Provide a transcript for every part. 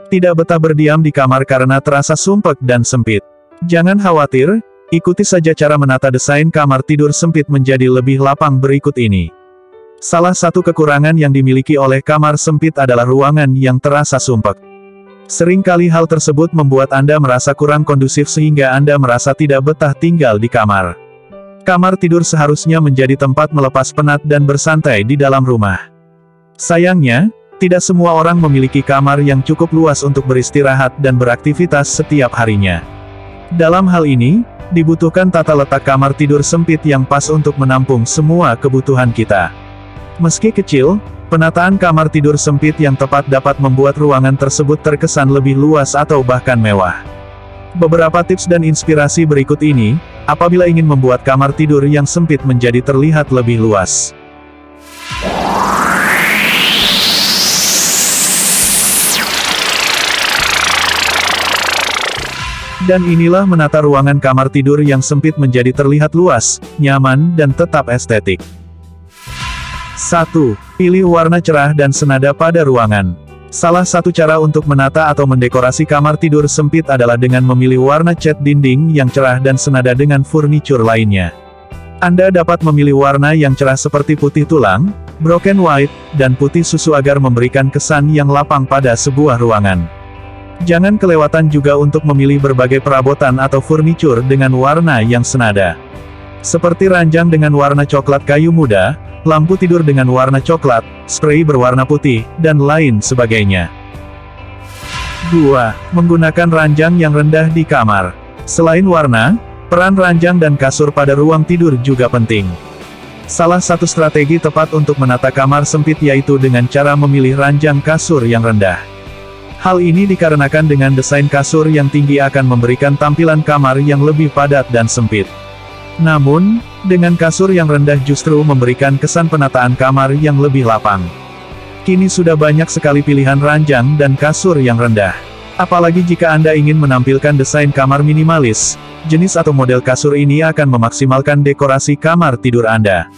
Tidak betah berdiam di kamar karena terasa sumpek dan sempit? Jangan khawatir, ikuti saja cara menata desain kamar tidur sempit menjadi lebih lapang berikut ini. Salah satu kekurangan yang dimiliki oleh kamar sempit adalah ruangan yang terasa sumpek. Seringkali hal tersebut membuat Anda merasa kurang kondusif sehingga Anda merasa tidak betah tinggal di kamar. Kamar tidur seharusnya menjadi tempat melepas penat dan bersantai di dalam rumah. Sayangnya, tidak semua orang memiliki kamar yang cukup luas untuk beristirahat dan beraktivitas setiap harinya. Dalam hal ini, dibutuhkan tata letak kamar tidur sempit yang pas untuk menampung semua kebutuhan kita. Meski kecil, penataan kamar tidur sempit yang tepat dapat membuat ruangan tersebut terkesan lebih luas atau bahkan mewah. Beberapa tips dan inspirasi berikut ini, apabila ingin membuat kamar tidur yang sempit menjadi terlihat lebih luas. Dan inilah menata ruangan kamar tidur yang sempit menjadi terlihat luas, nyaman, dan tetap estetik. 1. Pilih warna cerah dan senada pada ruangan. Salah satu cara untuk menata atau mendekorasi kamar tidur sempit adalah dengan memilih warna cat dinding yang cerah dan senada dengan furnitur lainnya. Anda dapat memilih warna yang cerah seperti putih tulang, broken white, dan putih susu agar memberikan kesan yang lapang pada sebuah ruangan. Jangan kelewatan juga untuk memilih berbagai perabotan atau furnitur dengan warna yang senada. Seperti ranjang dengan warna coklat kayu muda, lampu tidur dengan warna coklat, spray berwarna putih, dan lain sebagainya. 2. Menggunakan ranjang yang rendah di kamar. Selain warna, peran ranjang dan kasur pada ruang tidur juga penting. Salah satu strategi tepat untuk menata kamar sempit yaitu dengan cara memilih ranjang kasur yang rendah. Hal ini dikarenakan dengan desain kasur yang tinggi akan memberikan tampilan kamar yang lebih padat dan sempit. Namun, dengan kasur yang rendah justru memberikan kesan penataan kamar yang lebih lapang. Kini sudah banyak sekali pilihan ranjang dan kasur yang rendah. Apalagi jika Anda ingin menampilkan desain kamar minimalis, jenis atau model kasur ini akan memaksimalkan dekorasi kamar tidur Anda.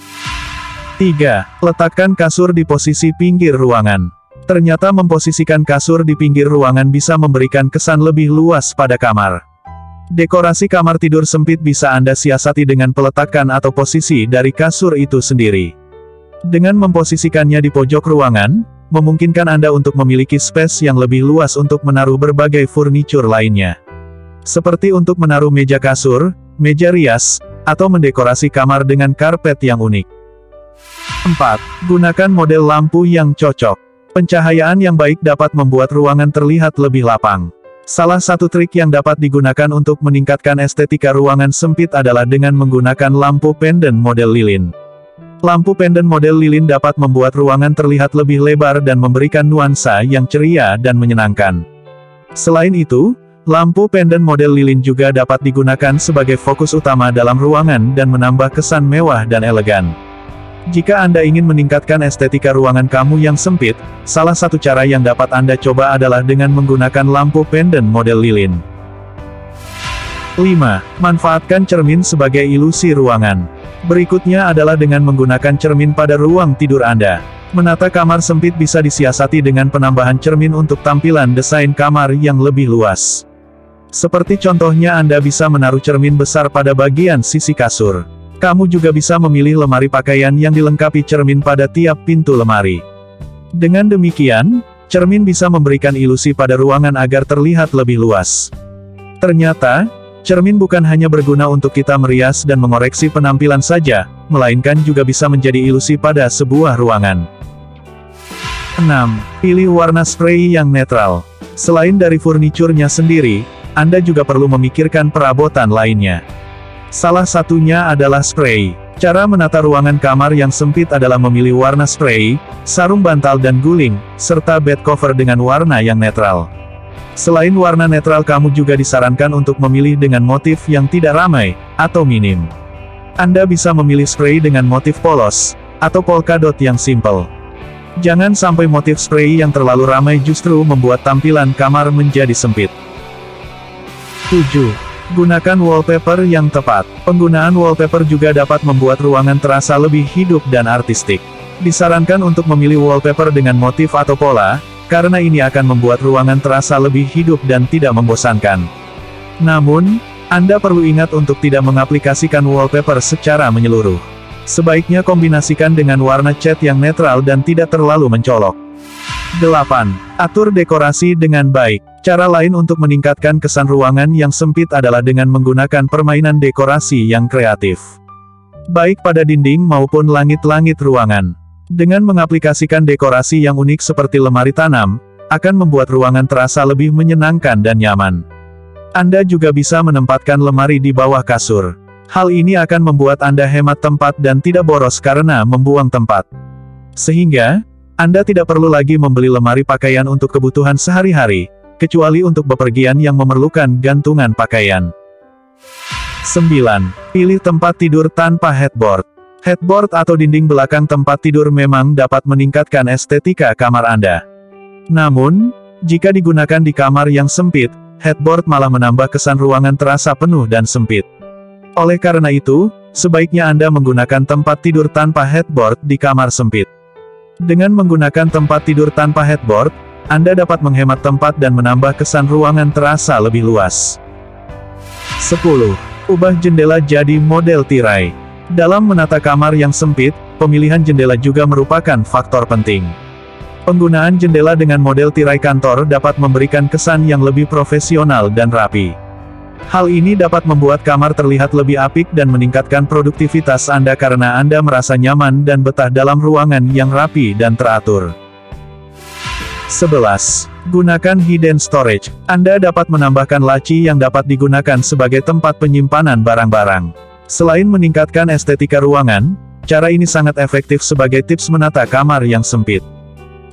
3. Letakkan kasur di posisi pinggir ruangan. Ternyata memposisikan kasur di pinggir ruangan bisa memberikan kesan lebih luas pada kamar. Dekorasi kamar tidur sempit bisa Anda siasati dengan peletakan atau posisi dari kasur itu sendiri. Dengan memposisikannya di pojok ruangan, memungkinkan Anda untuk memiliki space yang lebih luas untuk menaruh berbagai furnitur lainnya. Seperti untuk menaruh meja kasur, meja rias, atau mendekorasi kamar dengan karpet yang unik. 4. Gunakan model lampu yang cocok. Pencahayaan yang baik dapat membuat ruangan terlihat lebih lapang. Salah satu trik yang dapat digunakan untuk meningkatkan estetika ruangan sempit adalah dengan menggunakan lampu pendant model lilin. Lampu pendant model lilin dapat membuat ruangan terlihat lebih lebar dan memberikan nuansa yang ceria dan menyenangkan. Selain itu, lampu pendant model lilin juga dapat digunakan sebagai fokus utama dalam ruangan dan menambah kesan mewah dan elegan. Jika Anda ingin meningkatkan estetika ruangan kamu yang sempit, salah satu cara yang dapat Anda coba adalah dengan menggunakan lampu pendant model lilin. 5. Manfaatkan cermin sebagai ilusi ruangan. Berikutnya adalah dengan menggunakan cermin pada ruang tidur Anda. Menata kamar sempit bisa disiasati dengan penambahan cermin untuk tampilan desain kamar yang lebih luas. Seperti contohnya Anda bisa menaruh cermin besar pada bagian sisi kasur. Kamu juga bisa memilih lemari pakaian yang dilengkapi cermin pada tiap pintu lemari. Dengan demikian, cermin bisa memberikan ilusi pada ruangan agar terlihat lebih luas. Ternyata, cermin bukan hanya berguna untuk kita merias dan mengoreksi penampilan saja, melainkan juga bisa menjadi ilusi pada sebuah ruangan. 6. Pilih warna spray yang netral. Selain dari furniturnya sendiri, Anda juga perlu memikirkan perabotan lainnya. Salah satunya adalah spray. Cara menata ruangan kamar yang sempit adalah memilih warna spray, sarung bantal dan guling, serta bed cover dengan warna yang netral. Selain warna netral kamu juga disarankan untuk memilih dengan motif yang tidak ramai, atau minim. Anda bisa memilih spray dengan motif polos, atau polka dot yang simple. Jangan sampai motif spray yang terlalu ramai justru membuat tampilan kamar menjadi sempit. 7. Gunakan wallpaper yang tepat. Penggunaan wallpaper juga dapat membuat ruangan terasa lebih hidup dan artistik. Disarankan untuk memilih wallpaper dengan motif atau pola, karena ini akan membuat ruangan terasa lebih hidup dan tidak membosankan. Namun, Anda perlu ingat untuk tidak mengaplikasikan wallpaper secara menyeluruh. Sebaiknya kombinasikan dengan warna cat yang netral dan tidak terlalu mencolok. 8. Atur dekorasi dengan baik. Cara lain untuk meningkatkan kesan ruangan yang sempit adalah dengan menggunakan permainan dekorasi yang kreatif. Baik pada dinding maupun langit-langit ruangan. Dengan mengaplikasikan dekorasi yang unik seperti lemari tanam, akan membuat ruangan terasa lebih menyenangkan dan nyaman. Anda juga bisa menempatkan lemari di bawah kasur. Hal ini akan membuat Anda hemat tempat dan tidak boros karena membuang tempat. Sehingga, Anda tidak perlu lagi membeli lemari pakaian untuk kebutuhan sehari-hari, kecuali untuk bepergian yang memerlukan gantungan pakaian. 9. Pilih tempat tidur tanpa headboard. Headboard atau dinding belakang tempat tidur memang dapat meningkatkan estetika kamar Anda. Namun, jika digunakan di kamar yang sempit, headboard malah menambah kesan ruangan terasa penuh dan sempit. Oleh karena itu, sebaiknya Anda menggunakan tempat tidur tanpa headboard di kamar sempit. Dengan menggunakan tempat tidur tanpa headboard, Anda dapat menghemat tempat dan menambah kesan ruangan terasa lebih luas. 10. Ubah jendela jadi model tirai. Dalam menata kamar yang sempit, pemilihan jendela juga merupakan faktor penting. Penggunaan jendela dengan model tirai kantor dapat memberikan kesan yang lebih profesional dan rapi. Hal ini dapat membuat kamar terlihat lebih apik dan meningkatkan produktivitas Anda karena Anda merasa nyaman dan betah dalam ruangan yang rapi dan teratur. 11. Gunakan hidden storage. Anda dapat menambahkan laci yang dapat digunakan sebagai tempat penyimpanan barang-barang. Selain meningkatkan estetika ruangan, cara ini sangat efektif sebagai tips menata kamar yang sempit.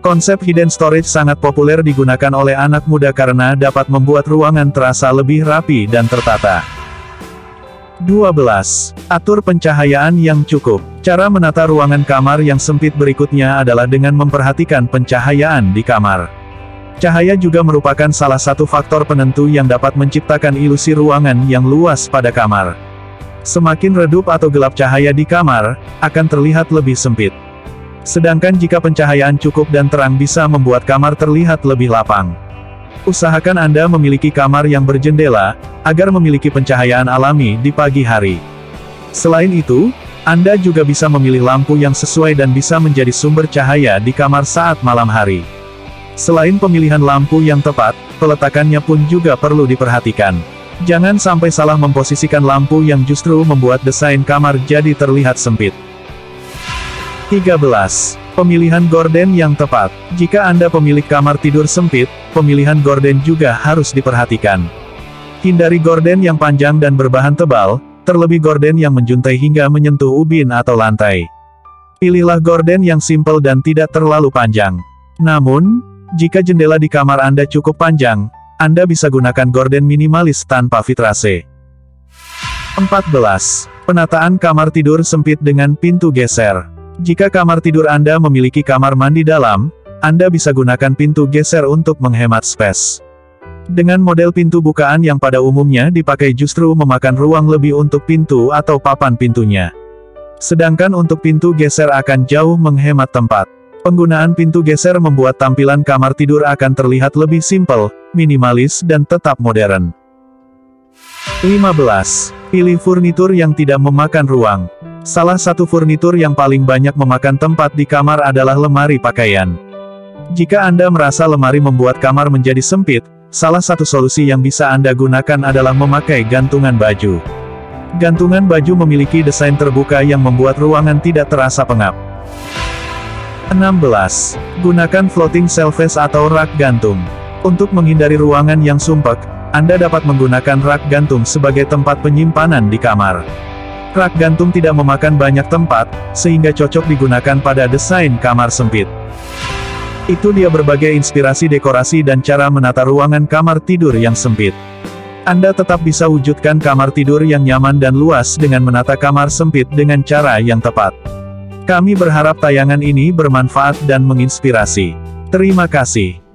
Konsep hidden storage sangat populer digunakan oleh anak muda karena dapat membuat ruangan terasa lebih rapi dan tertata. 12. Atur pencahayaan yang cukup. Cara menata ruangan kamar yang sempit berikutnya adalah dengan memperhatikan pencahayaan di kamar. Cahaya juga merupakan salah satu faktor penentu yang dapat menciptakan ilusi ruangan yang luas pada kamar. Semakin redup atau gelap cahaya di kamar, akan terlihat lebih sempit. Sedangkan jika pencahayaan cukup dan terang bisa membuat kamar terlihat lebih lapang. Usahakan Anda memiliki kamar yang berjendela, agar memiliki pencahayaan alami di pagi hari. Selain itu, Anda juga bisa memilih lampu yang sesuai dan bisa menjadi sumber cahaya di kamar saat malam hari. Selain pemilihan lampu yang tepat, peletakannya pun juga perlu diperhatikan. Jangan sampai salah memposisikan lampu yang justru membuat desain kamar jadi terlihat sempit. 13. Pemilihan gorden yang tepat. Jika Anda pemilik kamar tidur sempit, pemilihan gorden juga harus diperhatikan. Hindari gorden yang panjang dan berbahan tebal, terlebih gorden yang menjuntai hingga menyentuh ubin atau lantai. Pilihlah gorden yang simpel dan tidak terlalu panjang. Namun, jika jendela di kamar Anda cukup panjang, Anda bisa gunakan gorden minimalis tanpa vitrase. 14. Penataan kamar tidur sempit dengan pintu geser. Jika kamar tidur Anda memiliki kamar mandi dalam, Anda bisa gunakan pintu geser untuk menghemat space. Dengan model pintu bukaan yang pada umumnya dipakai justru memakan ruang lebih untuk pintu atau papan pintunya. Sedangkan untuk pintu geser akan jauh menghemat tempat. Penggunaan pintu geser membuat tampilan kamar tidur akan terlihat lebih simpel, minimalis dan tetap modern. 15. Pilih furnitur yang tidak memakan ruang. Salah satu furnitur yang paling banyak memakan tempat di kamar adalah lemari pakaian. Jika Anda merasa lemari membuat kamar menjadi sempit, salah satu solusi yang bisa Anda gunakan adalah memakai gantungan baju. Gantungan baju memiliki desain terbuka yang membuat ruangan tidak terasa pengap. 16. Gunakan floating shelves atau rak gantung. Untuk menghindari ruangan yang sumpek, Anda dapat menggunakan rak gantung sebagai tempat penyimpanan di kamar. Rak gantung tidak memakan banyak tempat, sehingga cocok digunakan pada desain kamar sempit. Itu dia berbagai inspirasi dekorasi dan cara menata ruangan kamar tidur yang sempit. Anda tetap bisa wujudkan kamar tidur yang nyaman dan luas dengan menata kamar sempit dengan cara yang tepat. Kami berharap tayangan ini bermanfaat dan menginspirasi. Terima kasih.